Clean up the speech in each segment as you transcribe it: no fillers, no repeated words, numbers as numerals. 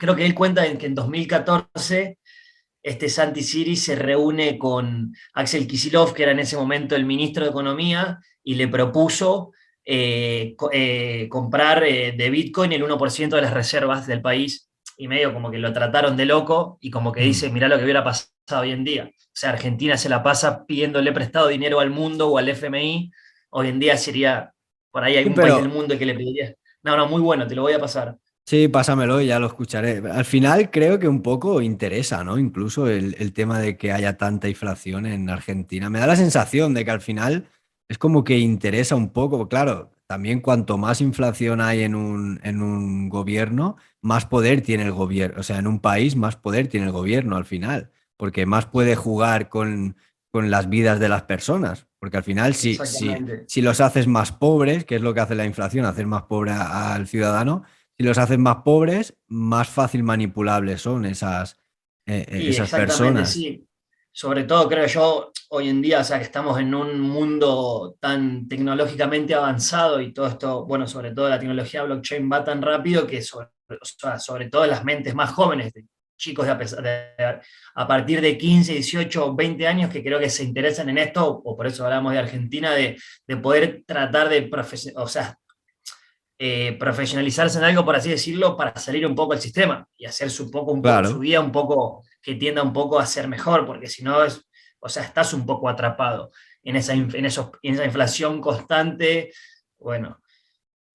creo que él cuenta en que en 2014 Santi Siri se reúne con Axel Kicillof, que era en ese momento el ministro de Economía, y le propuso comprar de Bitcoin el 1% de las reservas del país, y medio como que lo trataron de loco, y como que Mm. dice, mirá lo que hubiera pasado hoy en día. O sea, Argentina se la pasa pidiéndole prestado dinero al mundo o al FMI, hoy en día sería por ahí Sí, algún país del pero mundo que le pediría. No, no, muy bueno, te lo voy a pasar. sí, pásamelo y ya lo escucharé. Al final creo que un poco interesa, ¿no? Incluso el tema de que haya tanta inflación en Argentina. Me da la sensación de que al final es como que interesa un poco. Claro, también cuanto más inflación hay en un gobierno, más poder tiene el gobierno. O sea, en un país, más poder tiene el gobierno al final, porque más puede jugar con las vidas de las personas. Porque al final, Exactamente. si los haces más pobres, que es lo que hace la inflación, hacer más pobre al ciudadano, si los haces más pobres, más fácil manipulables son Y esas exactamente, personas. sí. Sobre todo creo yo, hoy en día, o sea, que estamos en un mundo tan tecnológicamente avanzado y todo esto, bueno, sobre todo la tecnología blockchain va tan rápido que o sea, sobre todo las mentes más jóvenes, de chicos a partir de 15 18 20 años que creo que se interesan en esto, o por eso hablamos de Argentina, de poder tratar de, o sea, profesionalizarse en algo, por así decirlo, para salir un poco del sistema y hacer su Claro. vida un poco, que tienda un poco a ser mejor, porque si no, o sea, estás un poco atrapado en esa inflación constante. Bueno,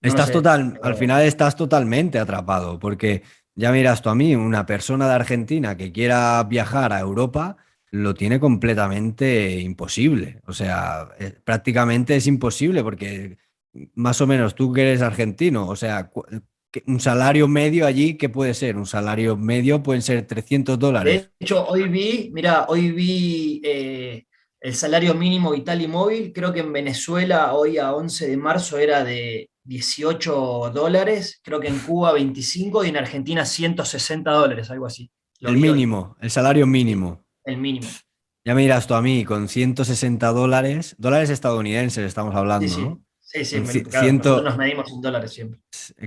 no lo sé. Al final estás totalmente atrapado, porque ya miras tú a mí, una persona de Argentina que quiera viajar a Europa, lo tiene completamente imposible. O sea, prácticamente es imposible, porque más o menos tú que eres argentino, o sea, un salario medio allí, ¿qué puede ser? Un salario medio pueden ser $300. De hecho, hoy vi el salario mínimo vital y móvil, creo que en Venezuela hoy a 11 de marzo era de $18, creo que en Cuba 25 y en Argentina $160, algo así. Lo El vi hoy, mínimo, el salario sí, mínimo. el mínimo. Ya me dirás tú a mí, con $160, dólares estadounidenses estamos Sí, hablando, ¿no? sí, sí, sí, Con, claro, nosotros nos medimos en dólares siempre.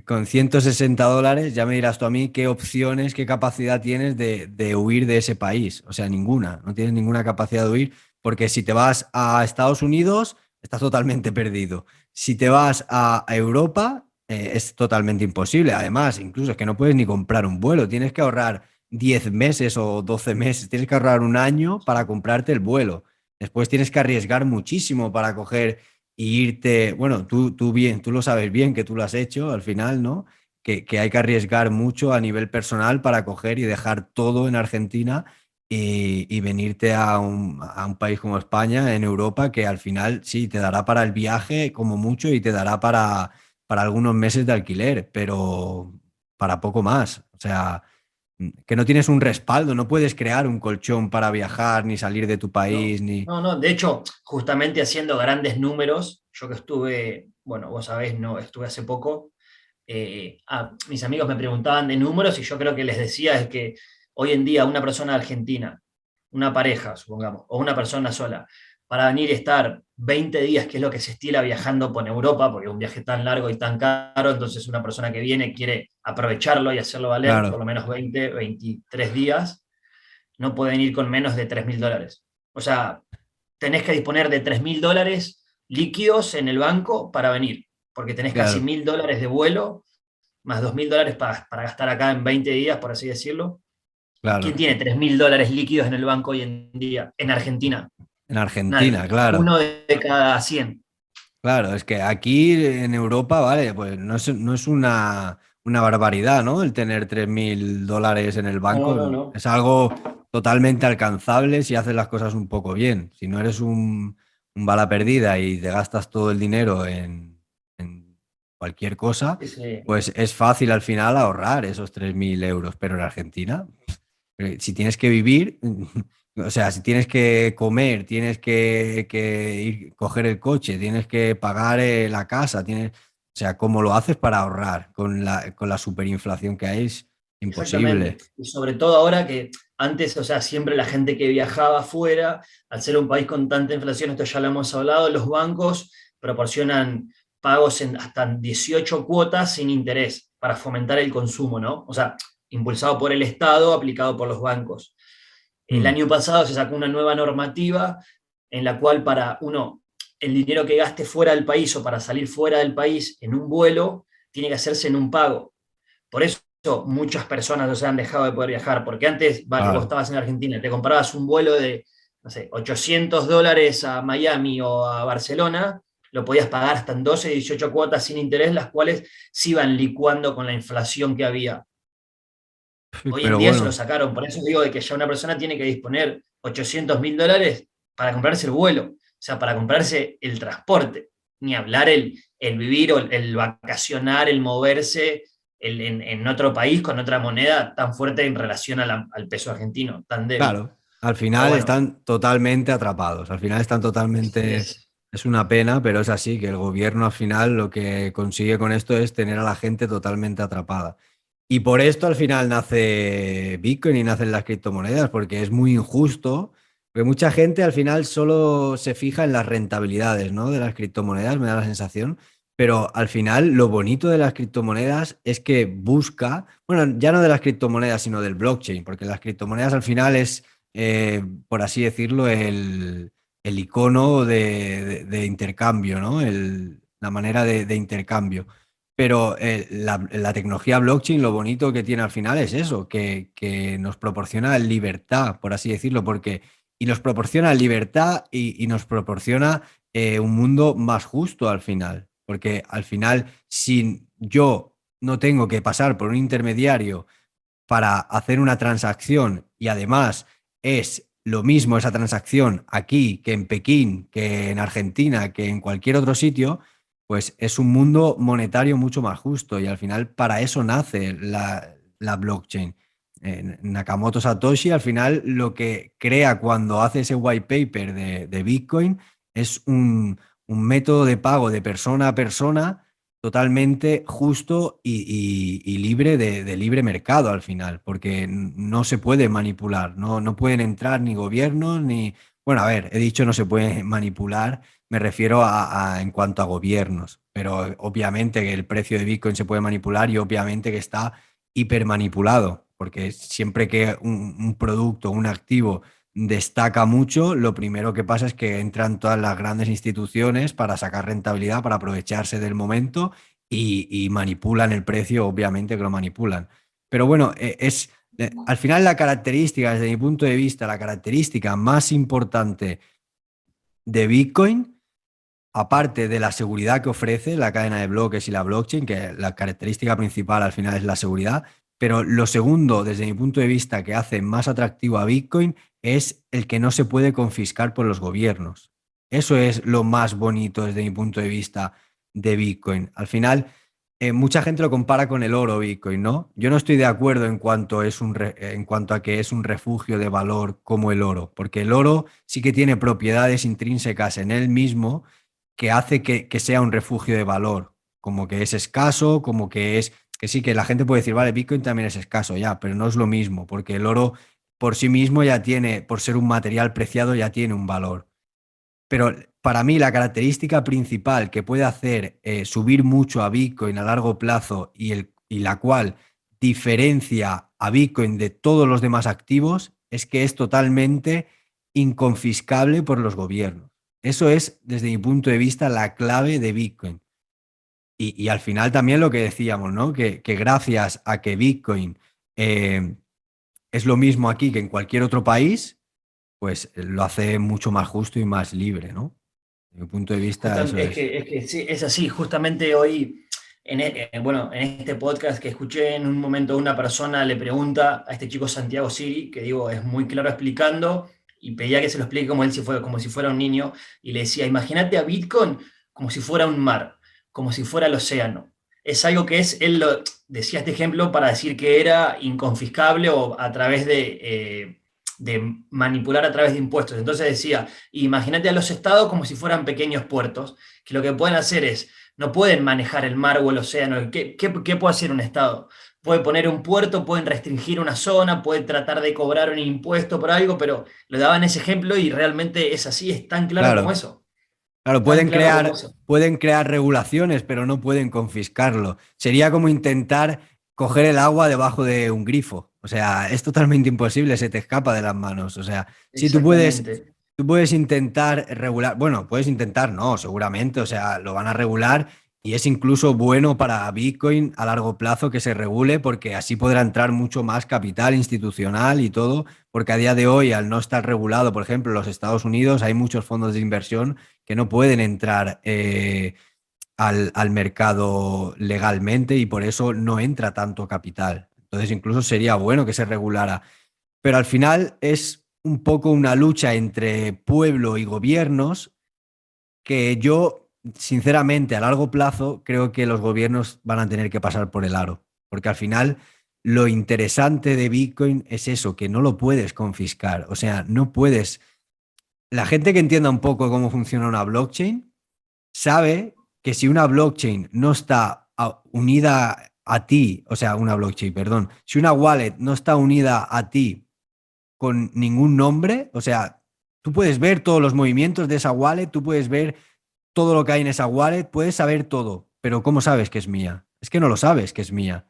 con $160, ya me dirás tú a mí qué opciones, qué capacidad tienes de huir de ese país. O sea, ninguna, no tienes ninguna capacidad de huir, porque si te vas a Estados Unidos, estás totalmente perdido. Si te vas a Europa, es totalmente imposible. Además, incluso es que no puedes ni comprar un vuelo, tienes que ahorrar 10 meses o 12 meses, tienes que ahorrar un año para comprarte el vuelo. Después tienes que arriesgar muchísimo para coger y irte, bueno, tú bien, tú lo sabes bien que tú lo has hecho al final, ¿no? Que hay que arriesgar mucho a nivel personal para coger y dejar todo en Argentina y venirte a un país como España, en Europa, que al final sí, te dará para el viaje como mucho y te dará para algunos meses de alquiler, pero para poco más. O sea, que no tienes un respaldo, no puedes crear un colchón para viajar, ni salir de tu No, país, ni... no, no. De hecho, justamente haciendo grandes números, yo que estuve, bueno, vos sabés, no, estuve hace poco, mis amigos me preguntaban de números y yo creo que les decía es que hoy en día una persona argentina, una pareja, supongamos, o una persona sola, para venir y estar 20 días, que es lo que se estila viajando por Europa, porque es un viaje tan largo y tan caro, entonces una persona que viene quiere aprovecharlo y hacerlo valer, por Claro, lo menos 20, 23 días, no pueden ir con menos de $3.000. O sea, tenés que disponer de $3.000 líquidos en el banco para venir, porque tenés casi claro. $1.000 de vuelo, más $2.000 para gastar acá en 20 días, por así decirlo. ¿Quién Claro, tiene $3.000 líquidos en el banco hoy en día? En Argentina. en Nadie. Argentina, claro. Uno de cada 100. Claro, es que aquí en Europa, vale, pues no es una barbaridad, ¿no? El tener $3.000 en el No, banco no, no. es algo totalmente alcanzable si haces las cosas un poco bien. Si no eres un bala perdida y te gastas todo el dinero en cualquier cosa, Ese, pues es fácil al final ahorrar esos 3.000 euros. Pero en Argentina, si tienes que vivir, o sea, si tienes que comer, tienes que ir, coger el coche, tienes que pagar la casa, o sea, ¿cómo lo haces para ahorrar con la superinflación que hay? Es exactamente. imposible. Y sobre todo ahora que antes, o sea, siempre la gente que viajaba afuera, al ser un país con tanta inflación, esto ya lo hemos hablado, los bancos proporcionan pagos en hasta 18 cuotas sin interés para fomentar el consumo, ¿no? O sea, impulsado por el Estado, aplicado por los bancos. El Mm, año pasado se sacó una nueva normativa en la cual para uno, el dinero que gaste fuera del país o para salir fuera del país en un vuelo, tiene que hacerse en un pago. Por eso muchas personas no se han dejado de poder viajar, porque antes, vale, vos claro, estabas en Argentina, te comprabas un vuelo de, no sé, $800 a Miami o a Barcelona, lo podías pagar hasta en 12, 18 cuotas sin interés, las cuales se iban licuando con la inflación que había. Hoy en pero día eso lo bueno. sacaron, por eso digo de que ya una persona tiene que disponer $800.000 para comprarse el vuelo, o sea, para comprarse el transporte, ni hablar el vivir o el vacacionar, el moverse en otro país con otra moneda tan fuerte en relación al peso argentino, tan débil. Claro, al Pero final bueno, están totalmente atrapados, al final están así totalmente, es. es una pena, pero es así, que el gobierno al final lo que consigue con esto es tener a la gente totalmente atrapada. Y por esto al final nace Bitcoin y nacen las criptomonedas, porque es muy injusto, porque mucha gente al final solo se fija en las rentabilidades, ¿no? De las criptomonedas, me da la sensación, pero al final lo bonito de las criptomonedas es que busca, bueno, ya no de las criptomonedas, sino del blockchain, porque las criptomonedas al final es, por así decirlo, el icono de intercambio, ¿no? La manera de intercambio. Pero la tecnología blockchain, lo bonito que tiene al final es eso, que nos proporciona libertad, por así decirlo, y nos proporciona libertad y nos proporciona un mundo más justo al final. Porque al final, si yo no tengo que pasar por un intermediario para hacer una transacción y además es lo mismo esa transacción aquí que en Pekín, que en Argentina, que en cualquier otro sitio, pues es un mundo monetario mucho más justo y al final para eso nace la blockchain. Nakamoto Satoshi al final lo que crea cuando hace ese white paper de Bitcoin es un método de pago de persona a persona totalmente justo y libre de libre mercado al final, porque no se puede manipular, no pueden entrar ni gobiernos ni... Bueno, a ver, he dicho no se puede manipular, me refiero en cuanto a gobiernos, pero obviamente que el precio de Bitcoin se puede manipular y obviamente que está hipermanipulado, porque siempre que un producto, un activo destaca mucho, lo primero que pasa es que entran todas las grandes instituciones para sacar rentabilidad, para aprovecharse del momento y manipulan el precio, obviamente que lo manipulan. Pero bueno, al final la característica, desde mi punto de vista, la característica más importante de Bitcoin, aparte de la seguridad que ofrece la cadena de bloques y la blockchain, que la característica principal al final es la seguridad, pero lo segundo, desde mi punto de vista, que hace más atractivo a Bitcoin es el que no se puede confiscar por los gobiernos. Eso es lo más bonito desde mi punto de vista de Bitcoin. Al final, mucha gente lo compara con el oro Bitcoin, ¿no? Yo no estoy de acuerdo en cuanto a que es un refugio de valor como el oro, porque el oro sí que tiene propiedades intrínsecas en él mismo que hace que sea un refugio de valor, como que es escaso, como que es, que sí, que la gente puede decir, vale, Bitcoin también es escaso, ya, pero no es lo mismo, porque el oro por sí mismo ya tiene, por ser un material preciado, ya tiene un valor. Pero para mí la característica principal que puede hacer subir mucho a Bitcoin a largo plazo y la cual diferencia a Bitcoin de todos los demás activos es que es totalmente inconfiscable por los gobiernos. Eso es, desde mi punto de vista, la clave de Bitcoin. Y al final también lo que decíamos, ¿no? Que gracias a que Bitcoin eh, es lo mismo aquí que en cualquier otro país, pues lo hace mucho más justo y más libre, ¿no? Desde mi punto de vista, eso es. Es que sí, es así. Justamente hoy, bueno, en este podcast que escuché en un momento, una persona le pregunta a este chico Santiago Siri, que digo, es muy claro explicando, y pedía que se lo explique como él si fuera, como si fuera un niño, y le decía, imagínate a Bitcoin como si fuera un mar, como si fuera el océano. Es algo que es, él lo decía este ejemplo para decir que era inconfiscable o a través de manipular a través de impuestos. Entonces decía, imagínate a los estados como si fueran pequeños puertos, que lo que pueden hacer es, no pueden manejar el mar o el océano. ¿Qué puede hacer un estado? Puede poner un puerto, pueden restringir una zona, puede tratar de cobrar un impuesto por algo, pero lo daban ese ejemplo y realmente es así, es tan claro como Claro, eso, claro, tan claro como eso. pueden crear regulaciones, pero no pueden confiscarlo. Sería como intentar coger el agua debajo de un grifo. O sea, es totalmente imposible, se te escapa de las manos. O sea, si Exactamente. tú puedes intentar regular, bueno, puedes intentar, no, seguramente, o sea, lo van a regular y es incluso bueno para Bitcoin a largo plazo que se regule porque así podrá entrar mucho más capital institucional y todo, porque a día de hoy, al no estar regulado, por ejemplo, en los Estados Unidos hay muchos fondos de inversión que no pueden entrar al mercado legalmente y por eso no entra tanto capital. Entonces incluso sería bueno que se regulara. Pero al final es un poco una lucha entre pueblo y gobiernos que yo, sinceramente, a largo plazo, creo que los gobiernos van a tener que pasar por el aro. Porque al final lo interesante de Bitcoin es eso, que no lo puedes confiscar. O sea, no puedes... La gente que entienda un poco cómo funciona una blockchain sabe que si una blockchain no está unida a ti, o sea, una blockchain, perdón, si una wallet no está unida a ti con ningún nombre, o sea, tú puedes ver todos los movimientos de esa wallet, tú puedes ver todo lo que hay en esa wallet, puedes saber todo, pero ¿cómo sabes que es mía? Es que no lo sabes que es mía.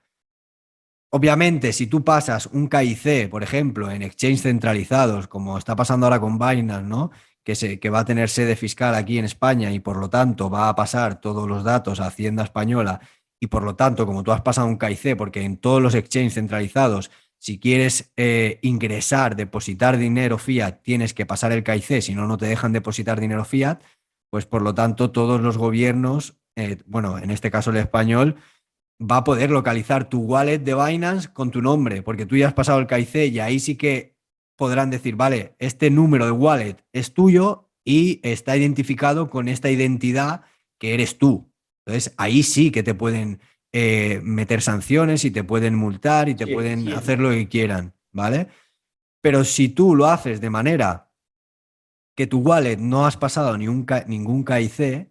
Obviamente, si tú pasas un KIC, por ejemplo, en exchange centralizados, como está pasando ahora con Binance, ¿no? Que va a tener sede fiscal aquí en España y por lo tanto va a pasar todos los datos a Hacienda Española y por lo tanto, como tú has pasado un KIC, porque en todos los exchanges centralizados, si quieres ingresar, depositar dinero fiat, tienes que pasar el KIC, si no, no te dejan depositar dinero fiat, pues por lo tanto todos los gobiernos, bueno, en este caso el español, va a poder localizar tu wallet de Binance con tu nombre, porque tú ya has pasado el KIC y ahí sí que podrán decir, vale, este número de wallet es tuyo y está identificado con esta identidad que eres tú. Entonces, ahí sí que te pueden meter sanciones y te pueden multar y te Sí, pueden sí. hacer lo que quieran, ¿vale? Pero si tú lo haces de manera que tu wallet no has pasado ningún KIC,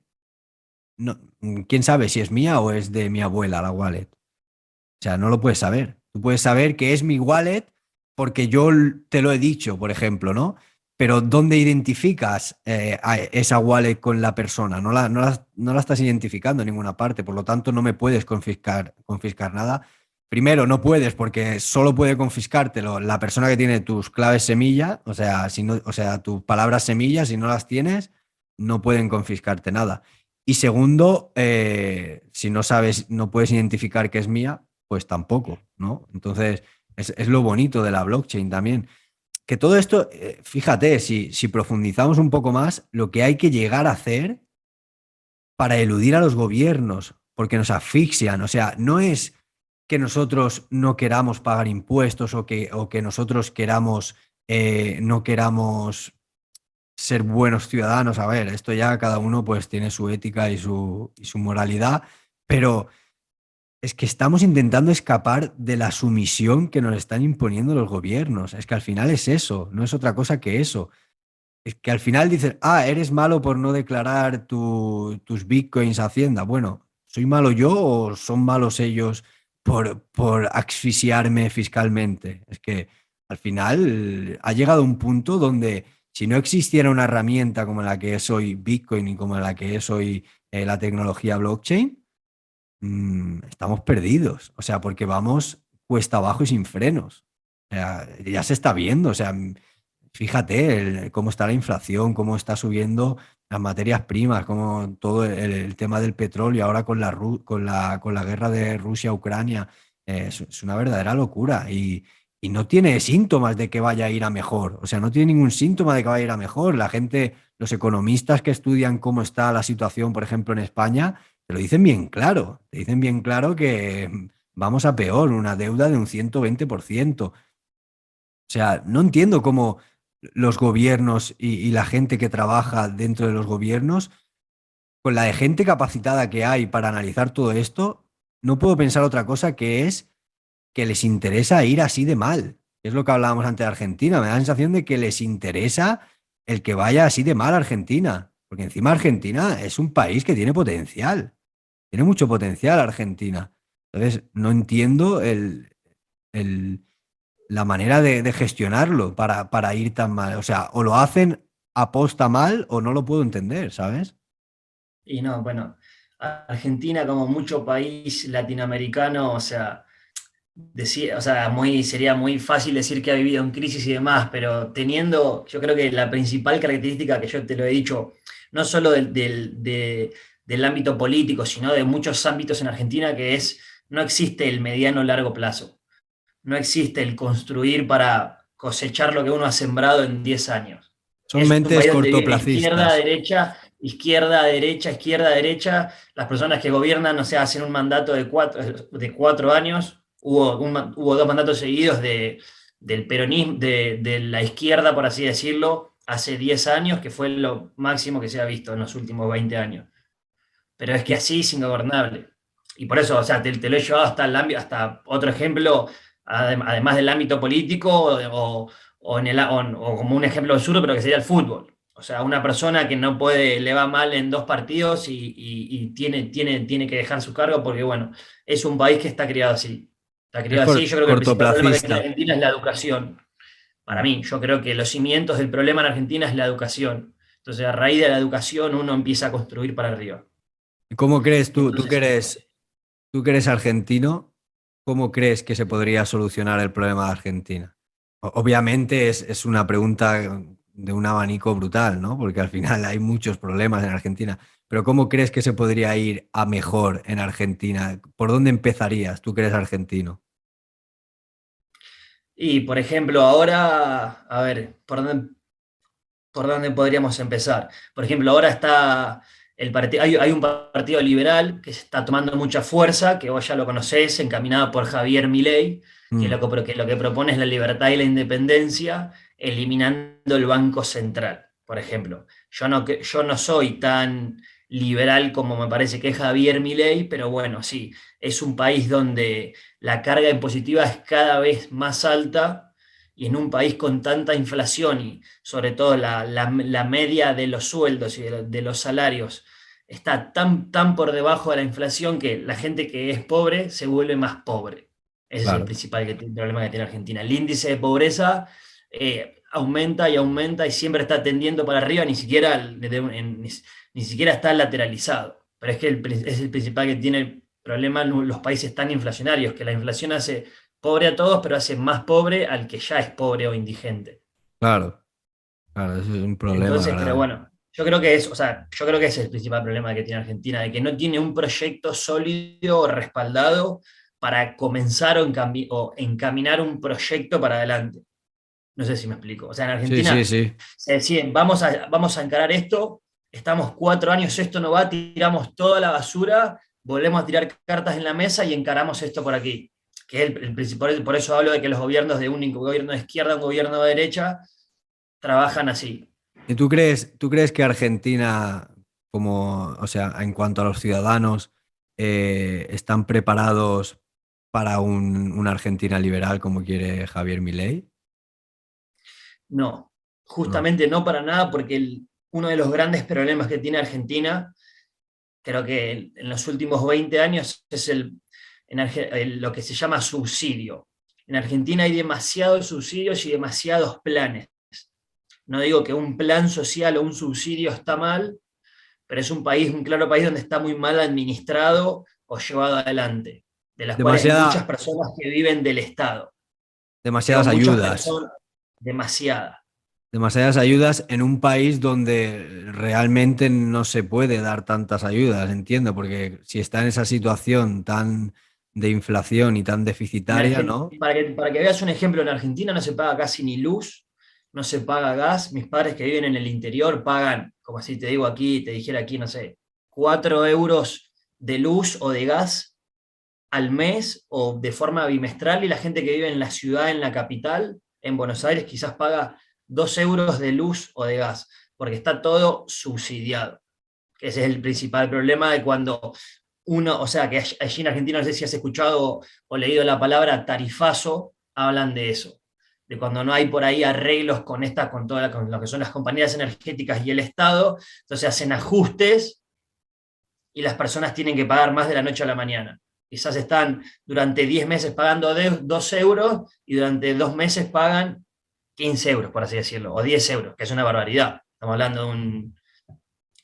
no, quién sabe si es mía o es de mi abuela la wallet. O sea, no lo puedes saber. Tú puedes saber que es mi wallet porque yo te lo he dicho, por ejemplo, ¿no? Pero ¿dónde identificas a esa wallet con la persona? No la estás identificando en ninguna parte, por lo tanto no me puedes confiscar nada. Primero, no puedes porque solo puede confiscártelo la persona que tiene tus claves semilla, o sea, si no, o sea, tus palabras semillas, si no las tienes, no pueden confiscarte nada. Y segundo, si no sabes, no puedes identificar que es mía, pues tampoco, ¿no? Entonces, es lo bonito de la blockchain también. Que todo esto, fíjate, si profundizamos un poco más, lo que hay que llegar a hacer para eludir a los gobiernos, porque nos asfixian. O sea, no es que nosotros no queramos pagar impuestos o que nosotros no queramos ser buenos ciudadanos. A ver, esto ya cada uno pues tiene su ética y su moralidad, pero es que estamos intentando escapar de la sumisión que nos están imponiendo los gobiernos. Es que al final es eso, no es otra cosa que eso. Es que al final dices, ah, eres malo por no declarar tus bitcoins a Hacienda. Bueno, ¿soy malo yo o son malos ellos por asfixiarme fiscalmente? Es que al final ha llegado un punto donde si no existiera una herramienta como la que es hoy Bitcoin y como la que es hoy la tecnología blockchain, estamos perdidos. O sea, porque vamos cuesta abajo y sin frenos. O sea, ya se está viendo. O sea, fíjate cómo está la inflación, cómo está subiendo las materias primas, cómo todo el tema del petróleo ahora con la guerra de Rusia-Ucrania. Es una verdadera locura y no tiene síntomas de que vaya a ir a mejor. O sea, no tiene ningún síntoma de que vaya a ir a mejor. La gente, los economistas que estudian cómo está la situación, por ejemplo, en España, te lo dicen bien claro. Te dicen bien claro que vamos a peor, una deuda de un 120%. O sea, no entiendo cómo los gobiernos y la gente que trabaja dentro de los gobiernos, con la de gente capacitada que hay para analizar todo esto, no puedo pensar otra cosa que es que les interesa ir así de mal. Es lo que hablábamos antes de Argentina. Me da la sensación de que les interesa el que vaya así de mal a Argentina. Porque encima Argentina es un país que tiene potencial. Tiene mucho potencial Argentina. Entonces, no entiendo el- la manera de gestionarlo para ir tan mal. O sea, o lo hacen aposta mal o no lo puedo entender, ¿sabes? Y no, bueno, Argentina como mucho país latinoamericano, o sea, o sea, sería muy fácil decir que ha vivido en crisis y demás, pero teniendo, yo creo que la principal característica que yo te lo he dicho, no solo del ámbito político, sino de muchos ámbitos en Argentina, que es, no existe el mediano largo plazo, no existe el construir para cosechar lo que uno ha sembrado en 10 años. Son Es un mentes país donde vive izquierda, cortoplacistas. derecha, izquierda, derecha, izquierda, derecha. Las personas que gobiernan, o sea, hacen un mandato de 4 años. Hubo 2 mandatos seguidos del peronismo, de la izquierda, por así decirlo, hace 10 años, que fue lo máximo que se ha visto en los últimos 20 años. Pero es que así es ingobernable. Y por eso, o sea, te lo he llevado hasta hasta otro ejemplo, además del ámbito político, o como un ejemplo absurdo, pero que sería el fútbol. O sea, una persona que no puede, le va mal en 2 partidos y tiene que dejar su cargo porque, bueno, es un país que está criado así. Está Es criado así. Yo creo que el principal problema que tiene cortoplacista. Argentina es la educación. Para Mm. mí, yo creo que los cimientos del problema en Argentina es la educación. Entonces, a raíz de la educación, uno empieza a construir para arriba. ¿Y cómo crees tú, Entonces, tú que eres argentino, cómo crees que se podría solucionar el problema de Argentina? Obviamente es una pregunta de un abanico brutal, ¿no? Porque al final hay muchos problemas en Argentina. Pero ¿cómo crees que se podría ir a mejor en Argentina? ¿Por dónde empezarías, tú que eres argentino? y por ejemplo, ahora, a ver, ¿por dónde podríamos empezar? Por ejemplo, ahora está hay un partido liberal que se está tomando mucha fuerza, que vos ya lo conocés, encaminado por Javier Milei, Mm, que lo que propone es la libertad y la independencia, eliminando el Banco Central, por ejemplo. Yo no soy tan liberal como me parece que es Javier Milei, pero bueno, sí, es un país donde la carga impositiva es cada vez más alta y en un país con tanta inflación y sobre todo la media de los sueldos y de los salarios está tan por debajo de la inflación que la gente que es pobre se vuelve más pobre. Ese es el claro, principal problema que tiene Argentina. El índice de pobreza aumenta y aumenta y siempre está tendiendo para arriba, ni siquiera está lateralizado. Pero es que es el principal que tiene el problema los países tan inflacionarios, que la inflación hace pobre a todos, pero hace más pobre al que ya es pobre o indigente. claro, claro, eso es un problema Entonces, pero grave. bueno, yo creo que o sea, yo creo que ese es el principal problema que tiene Argentina, de que no tiene un proyecto sólido o respaldado para comenzar o encaminar un proyecto para adelante. No sé si me explico. O sea, en Sí, sí, Argentina sí. se deciden, vamos a encarar esto, estamos 4 años, esto no va, tiramos toda la basura, volvemos a tirar cartas en la mesa y encaramos esto por aquí. Que es el principal, por eso hablo de que los gobiernos de un gobierno de izquierda, un gobierno de derecha, trabajan así. ¿Y tú crees que Argentina, como, o sea, en cuanto a los ciudadanos, están preparados para una Argentina liberal como quiere Javier Milei? No, No. justamente no para nada, porque uno de los grandes problemas que tiene Argentina, creo que en los últimos 20 años, es lo que se llama subsidio. En Argentina hay demasiados subsidios y demasiados planes. No digo que un plan social o un subsidio está mal, pero es un claro país donde está muy mal administrado o llevado adelante, de las cuales hay muchas Demasiada, personas que viven del Estado. Digo, demasiadas muchas ayudas. personas, demasiadas. Demasiadas ayudas en un país donde realmente no se puede dar tantas ayudas, entiendo, porque si está en esa situación tan de inflación y tan deficitaria, ¿no? Para que veas un ejemplo, en Argentina no se paga casi ni luz, no se paga gas. Mis padres que viven en el interior pagan, como si te digo aquí, te dijera aquí, no sé, 4 euros de luz o de gas al mes o de forma bimestral, y la gente que vive en la ciudad, en la capital, en Buenos Aires, quizás paga 2 euros de luz o de gas, porque está todo subsidiado. Ese es el principal problema de cuando o sea, que allí en Argentina, no sé si has escuchado o leído la palabra tarifazo, hablan de eso, de cuando no hay por ahí arreglos con lo que son las compañías energéticas y el Estado, entonces hacen ajustes y las personas tienen que pagar más de la noche a la mañana. Quizás están durante 10 meses pagando 2 euros y durante 2 meses pagan 15 euros, por así decirlo, o 10 euros, que es una barbaridad. Estamos hablando de un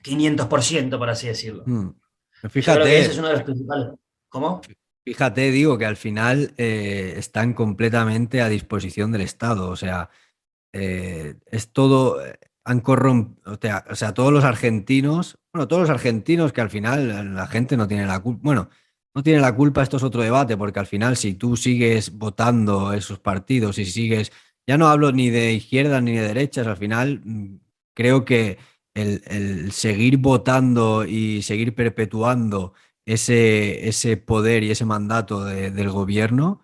500%, por así decirlo. Mm. Y yo creo que ese es Fíjate, uno de los principales. ¿Cómo? Fíjate, digo que al final están completamente a disposición del Estado. O sea, es todo, han corrompido, o sea, todos los argentinos, bueno, todos los argentinos que al final la gente no tiene la culpa, bueno, no tiene la culpa, esto es otro debate, porque al final si tú sigues votando esos partidos y sigues, ya no hablo ni de izquierdas ni de derechas, al final creo que el seguir votando y seguir perpetuando ese poder y ese mandato del gobierno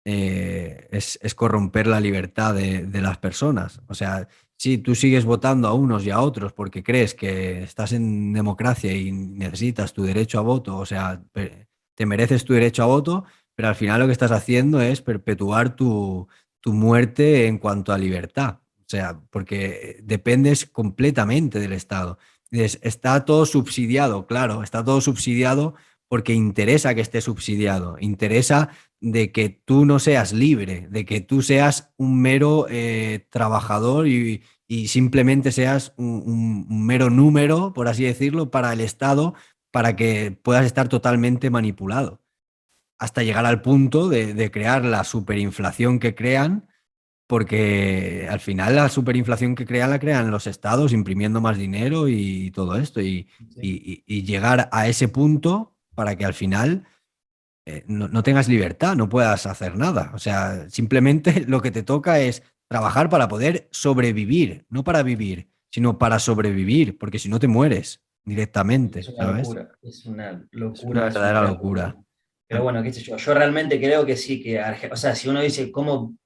es corromper la libertad de las personas. O sea, si tú sigues votando a unos y a otros porque crees que estás en democracia y necesitas tu derecho a voto, o sea, te mereces tu derecho a voto, pero al final lo que estás haciendo es perpetuar tu muerte en cuanto a libertad. O sea, porque dependes completamente del Estado. Está todo subsidiado, claro, está todo subsidiado porque interesa que esté subsidiado, interesa de que tú no seas libre, de que tú seas un mero trabajador y simplemente seas un mero número, por así decirlo, para el Estado, para que puedas estar totalmente manipulado, hasta llegar al punto de crear la superinflación que crean, porque al final la superinflación que crean la crean los estados imprimiendo más dinero y todo esto, Sí. y llegar a ese punto para que al final no tengas libertad, no puedas hacer nada. O sea, simplemente lo que te toca es trabajar para poder sobrevivir, no para vivir, sino para sobrevivir, porque si no te mueres Es directamente, una ¿sabes? locura, es una Es una locura, es una verdadera real locura. locura. Pero bueno, qué sé yo, yo realmente creo que sí, que, o sea, si uno dice cómo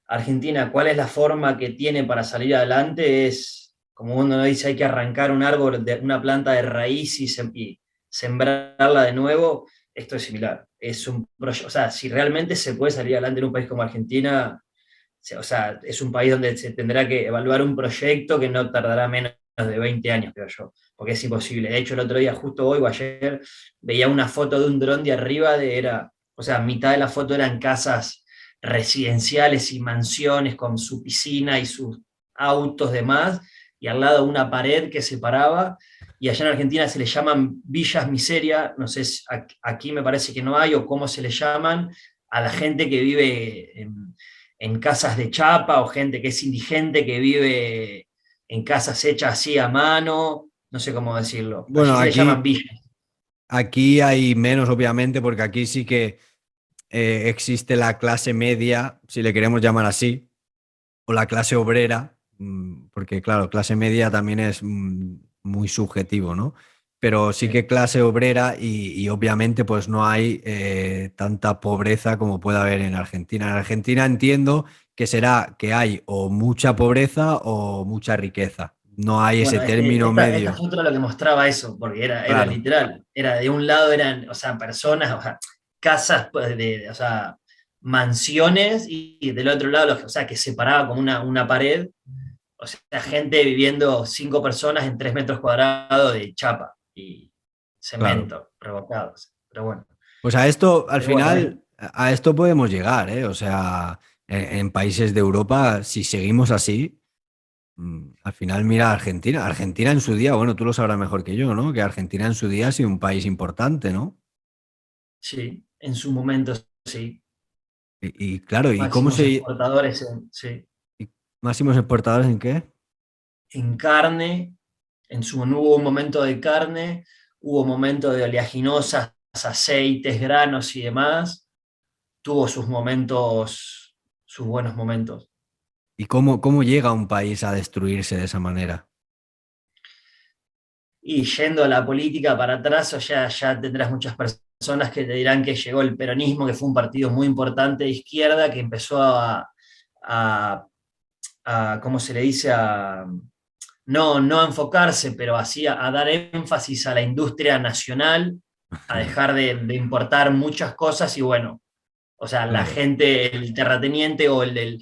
Argentina, cuál es la forma que tiene para salir adelante, es, como uno dice, hay que arrancar un árbol, de una planta de raíz y sembrarla de nuevo, esto es similar. Es un proyecto, o sea, si realmente se puede salir adelante en un país como Argentina, o sea, es un país donde se tendrá que evaluar un proyecto que no tardará menos de 20 años, creo yo, porque es imposible. De hecho, el otro día, justo hoy o ayer, veía una foto de un dron de arriba o sea, mitad de la foto eran casas residenciales y mansiones con su piscina y sus autos demás, y al lado una pared que separaba, y allá en Argentina se le llaman villas miseria, no sé, aquí me parece que no hay, o cómo se le llaman a la gente que vive en casas de chapa o gente que es indigente que vive en casas hechas así a mano, no sé cómo decirlo. Allí Bueno, se le llaman villas. aquí hay menos, obviamente, porque aquí sí que existe la clase media, si le queremos llamar así, o la clase obrera, porque claro, clase media también es muy subjetivo, ¿no? Pero sí Sí. que clase obrera y obviamente pues no hay tanta pobreza como puede haber en Argentina. En Argentina entiendo que será que hay o mucha pobreza o mucha riqueza. No hay ese Bueno, es que término esta medio. foto era lo que mostraba eso, porque era Claro, literal. Era de un lado eran, o sea, personas, o sea, casas, pues, o sea, mansiones, y del otro lado, o sea, que separaba como una pared, o sea, gente viviendo 5 personas en 3 metros cuadrados de chapa y claro. cemento revocados. Pero bueno, Pues a esto, al pero bueno, final, a esto podemos llegar, ¿eh? O sea, en países de Europa, si seguimos así. Al final, mira Argentina. Argentina en su día, bueno, tú lo sabrás mejor que yo, ¿no? Que Argentina en su día ha sido un país importante, ¿no? sí, en su momento sí. Y claro, ¿y cómo Máximos se... exportadores en, sí, y máximos exportadores en qué? en carne, hubo un momento de carne, hubo momento de oleaginosas, aceites, granos y demás. Tuvo sus momentos, sus buenos momentos. ¿Y cómo llega un país a destruirse de esa manera? Y yendo a la política para atrás, o ya tendrás muchas personas que te dirán que llegó el peronismo, que fue un partido muy importante de izquierda, que empezó a, ¿cómo se le dice? No a enfocarse, pero así a dar énfasis a la industria nacional, a dejar de importar muchas cosas y bueno, o sea, la Claro, gente, el terrateniente o el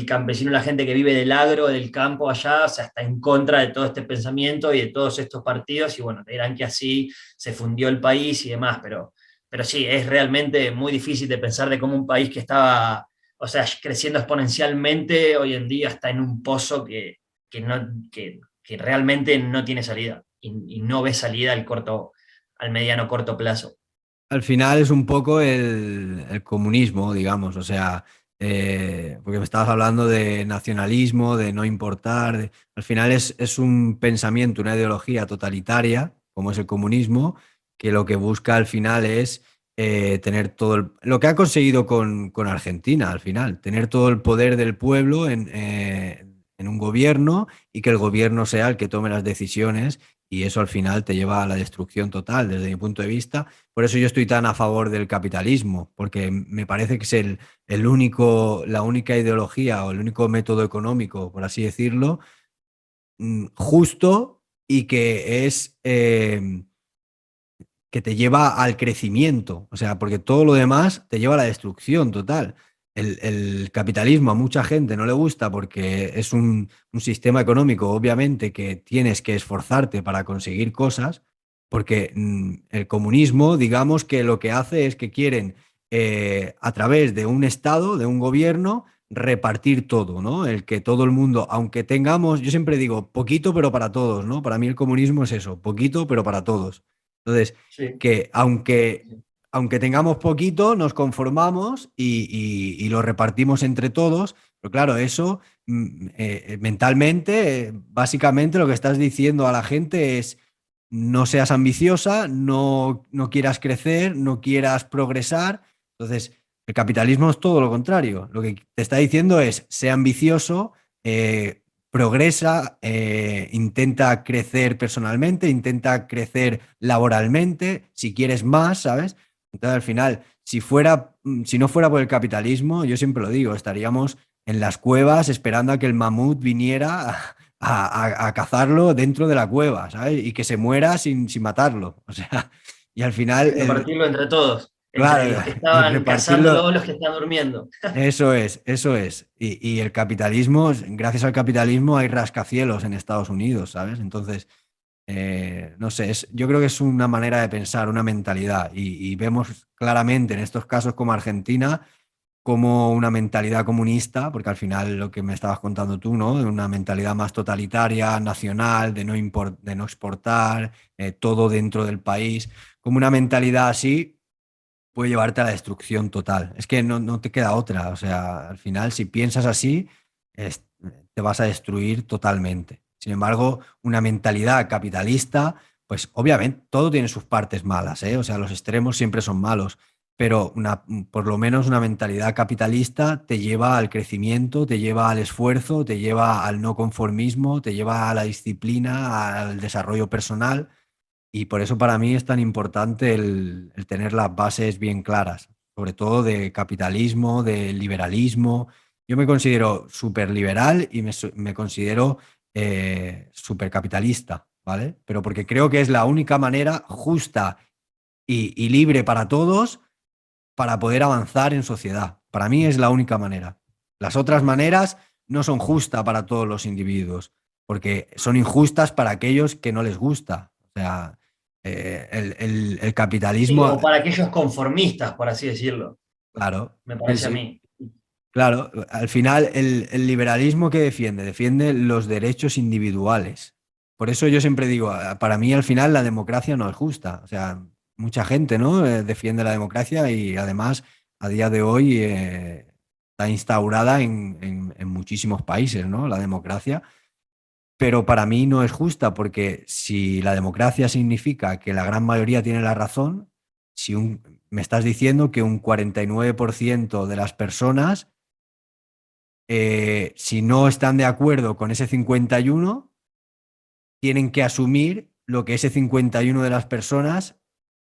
campesino, la gente que vive del agro, del campo allá, o sea, está en contra de todo este pensamiento y de todos estos partidos y bueno, te dirán que así se fundió el país y demás, pero sí, es realmente muy difícil de pensar de cómo un país que estaba, o sea, creciendo exponencialmente, hoy en día está en un pozo que, no, que realmente no tiene salida y no ve salida al mediano corto plazo. al final es un poco el comunismo, digamos, o sea, porque me estabas hablando de nacionalismo, de no importar, al final es un pensamiento, una ideología totalitaria, como es el comunismo, que lo que busca al final es tener todo lo que ha conseguido con Argentina, al final, tener todo el poder del pueblo en un gobierno y que el gobierno sea el que tome las decisiones y eso al final te lleva a la destrucción total, desde mi punto de vista. Por eso yo estoy tan a favor del capitalismo, porque me parece que es el único, la única ideología o el único método económico, por así decirlo, justo y que es que te lleva al crecimiento, o sea, porque todo lo demás te lleva a la destrucción total. El capitalismo a mucha gente no le gusta porque es un sistema económico, obviamente, que tienes que esforzarte para conseguir cosas, porque el comunismo, digamos que lo que hace es que quieren, a través de un Estado, de un gobierno, repartir todo, ¿no? El que todo el mundo, aunque tengamos, yo siempre digo, poquito pero para todos, ¿no? Para mí el comunismo es eso, poquito pero para todos. Entonces, Sí. que aunque tengamos poquito, nos conformamos y lo repartimos entre todos, pero claro, eso mentalmente, básicamente lo que estás diciendo a la gente es no seas ambiciosa, no quieras crecer, no quieras progresar. Entonces, el capitalismo es todo lo contrario. Lo que te está diciendo es, sé ambicioso, progresa, intenta crecer personalmente, intenta crecer laboralmente, si quieres más, ¿sabes? Entonces, al final, si no fuera por el capitalismo, yo siempre lo digo, estaríamos en las cuevas esperando a que el mamut viniera a cazarlo dentro de la cueva, ¿sabes? Y que se muera sin matarlo. O sea, y al final, Sí, repartirlo entre todos, entre claro, los que y estaban cazándolo o repartirlo. los que están durmiendo. Eso es, eso es. Y el capitalismo, gracias al capitalismo hay rascacielos en Estados Unidos, ¿sabes? Entonces, no sé, yo creo que es una manera de pensar, una mentalidad. Y vemos claramente en estos casos como Argentina, como una mentalidad comunista, porque al final lo que me estabas contando tú, ¿no? De una mentalidad más totalitaria, nacional, de no exportar, todo dentro del país, como una mentalidad así puede llevarte a la destrucción total. Es que no te queda otra. O sea, al final, si piensas así, es- te vas a destruir totalmente. Sin embargo, una mentalidad capitalista, pues obviamente todo tiene sus partes malas, ¿eh? O sea, los extremos siempre son malos, pero por lo menos una mentalidad capitalista te lleva al crecimiento, te lleva al esfuerzo, te lleva al no conformismo, te lleva a la disciplina, al desarrollo personal. Y por eso para mí es tan importante el tener las bases bien claras, sobre todo de capitalismo, de liberalismo. Yo me considero súper liberal y me considero súper capitalista, ¿vale? Pero porque creo que es la única manera justa y libre para todos para poder avanzar en sociedad. Para mí es la única manera. Las otras maneras no son justas para todos los individuos, porque son injustas para aquellos que no les gusta. O sea, el Sí, capitalismo, o para aquellos conformistas, por así decirlo, claro, me sí, parece a sí, mí. claro, al final el liberalismo que defiende los derechos individuales. Por eso yo siempre digo, para mí al final la democracia no es justa. O sea, mucha gente, ¿no? Defiende la democracia y además a día de hoy está instaurada en muchísimos países, ¿no? La democracia. Pero para mí no es justa porque si la democracia significa que la gran mayoría tiene la razón, me estás diciendo que un 49% de las personas, si no están de acuerdo con ese 51, tienen que asumir lo que ese 51 de las personas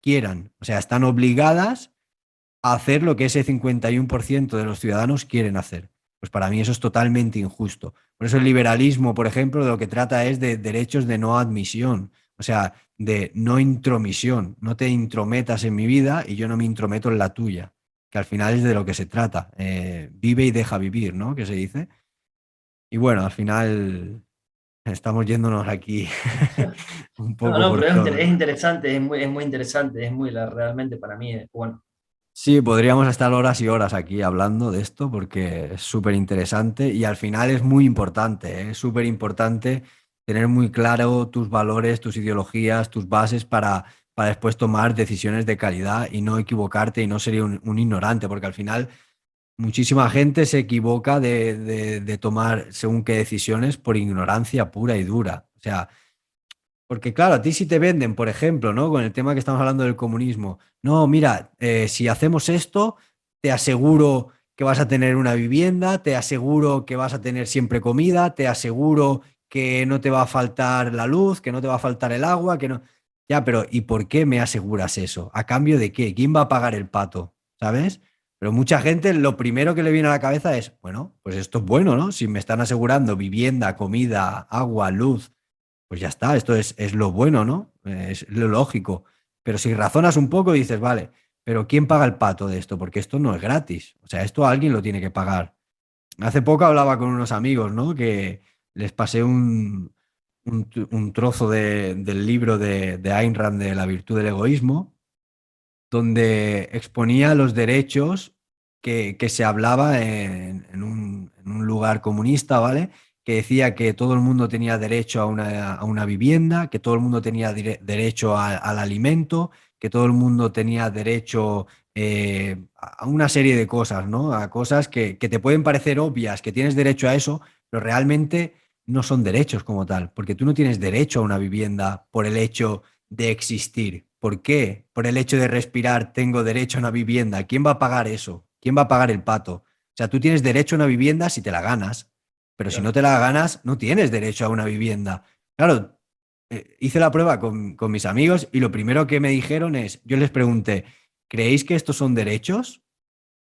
quieran. O sea, están obligadas a hacer lo que ese 51% de los ciudadanos quieren hacer. Pues para mí eso es totalmente injusto. Por eso el liberalismo, por ejemplo, de lo que trata es de derechos de no admisión, o sea, de no intromisión. No te intrometas en mi vida y yo no me intrometo en la tuya, que al final es de lo que se trata. Vive y deja vivir, ¿no? Que se dice. Y bueno, al final estamos yéndonos aquí un No, poco no, por pero es todo. interesante, es muy interesante, realmente para mí, bueno. Sí, podríamos estar horas y horas aquí hablando de esto porque es súper interesante y al final es muy importante, ¿eh? Es súper importante tener muy claro tus valores, tus ideologías, tus bases para después tomar decisiones de calidad y no equivocarte y no ser un ignorante, porque al final muchísima gente se equivoca de tomar según qué decisiones por ignorancia pura y dura. O sea, porque claro, a ti si te venden, por ejemplo, ¿no? Con el tema que estamos hablando del comunismo, no, mira, si hacemos esto, te aseguro que vas a tener una vivienda, te aseguro que vas a tener siempre comida, te aseguro que no te va a faltar la luz, que no te va a faltar el agua, que no... Ya, pero ¿y por qué me aseguras eso? ¿A cambio de qué? ¿Quién va a pagar el pato? ¿Sabes? Pero mucha gente lo primero que le viene a la cabeza es, bueno, pues esto es bueno, ¿no? Si me están asegurando vivienda, comida, agua, luz, pues ya está, esto es lo bueno, ¿no? Es lo lógico. Pero si razonas un poco, dices, vale, pero ¿quién paga el pato de esto? Porque esto no es gratis. O sea, esto alguien lo tiene que pagar. Hace poco hablaba con unos amigos, ¿no? Que les pasé un trozo del libro de Ayn Rand de La virtud del egoísmo, donde exponía los derechos que se hablaba en un lugar comunista, ¿vale? Que decía que todo el mundo tenía derecho a una vivienda, que todo el mundo tenía derecho al alimento, que todo el mundo tenía derecho a una serie de cosas, ¿no? A cosas que te pueden parecer obvias, que tienes derecho a eso, pero realmente no son derechos como tal, porque tú no tienes derecho a una vivienda por el hecho de existir. ¿Por qué? Por el hecho de respirar tengo derecho a una vivienda. ¿Quién va a pagar eso? ¿Quién va a pagar el pato? O sea, tú tienes derecho a una vivienda si te la ganas, pero si no Claro. te la ganas, no tienes derecho a una vivienda. Claro, hice la prueba con mis amigos y lo primero que me dijeron es, yo les pregunté, ¿creéis que estos son derechos?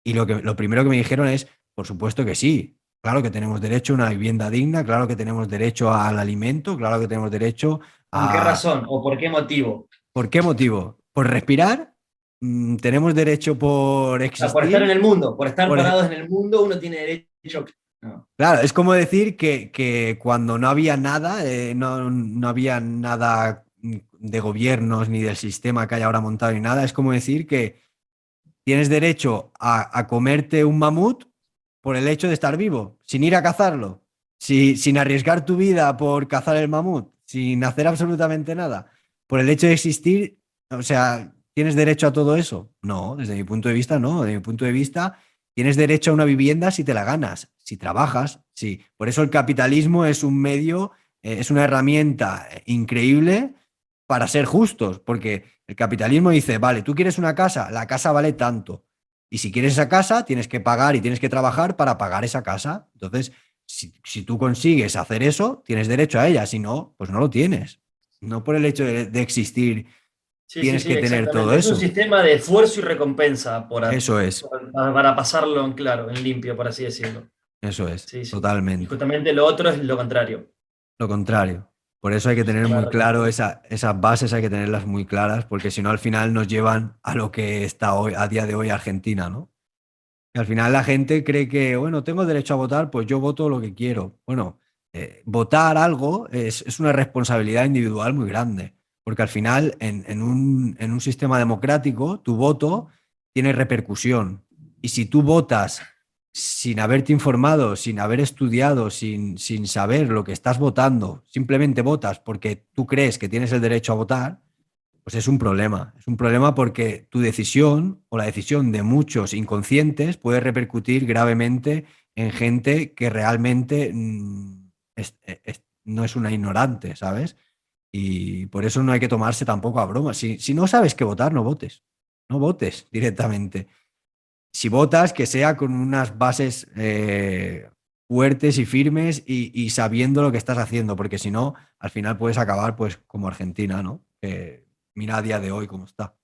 Y lo primero que me dijeron es, por supuesto que sí. Claro que tenemos derecho a una vivienda digna, claro que tenemos derecho al alimento, claro que tenemos derecho ¿Con qué a... razón o por qué motivo? ¿Por qué motivo? ¿Por respirar? ¿Tenemos derecho por Sea, por estar en existir? el mundo, por estar Por... parados en el mundo, uno tiene derecho. No, Claro, es como decir que cuando no había nada, no había nada de gobiernos ni del sistema que hay ahora montado ni nada, es como decir que tienes derecho a comerte un mamut por el hecho de estar vivo, sin ir a cazarlo, sin arriesgar tu vida por cazar el mamut, sin hacer absolutamente nada, por el hecho de existir, o sea, ¿tienes derecho a todo eso? No, desde mi punto de vista, no. Desde mi punto de vista, tienes derecho a una vivienda si te la ganas, si trabajas, sí. Por eso el capitalismo es un medio, es una herramienta increíble para ser justos, porque el capitalismo dice, vale, tú quieres una casa, la casa vale tanto. Y si quieres esa casa, tienes que pagar y tienes que trabajar para pagar esa casa. Entonces, si tú consigues hacer eso, tienes derecho a ella. Si no, pues no lo tienes. No por el hecho de existir sí, sí, tienes sí, que tener todo exactamente. Es un eso. sistema de esfuerzo y recompensa Eso es, para pasarlo en claro, en limpio, por así decirlo. eso es, Sí, sí. Y totalmente. justamente lo otro es lo contrario. Lo contrario. Por eso hay que tener La muy verdad que claro sí. esas bases, hay que tenerlas muy claras, porque si no, al final nos llevan a lo que está hoy, a día de hoy Argentina, ¿no? Y al final la gente cree que, bueno, tengo derecho a votar, pues yo voto lo que quiero. Bueno, votar algo es una responsabilidad individual muy grande, porque al final en un sistema democrático tu voto tiene repercusión. Y si tú votas sin haberte informado, sin haber estudiado, sin saber lo que estás votando, simplemente votas porque tú crees que tienes el derecho a votar, pues es un problema. Es un problema porque tu decisión o la decisión de muchos inconscientes puede repercutir gravemente en gente que realmente no es una ignorante, ¿sabes? Y por eso no hay que tomarse tampoco a broma. Si no sabes qué votar, no votes. No votes directamente. Si votas, que sea con unas bases fuertes y firmes y sabiendo lo que estás haciendo, porque si no, al final puedes acabar pues como Argentina, ¿no? Que mira a día de hoy cómo está.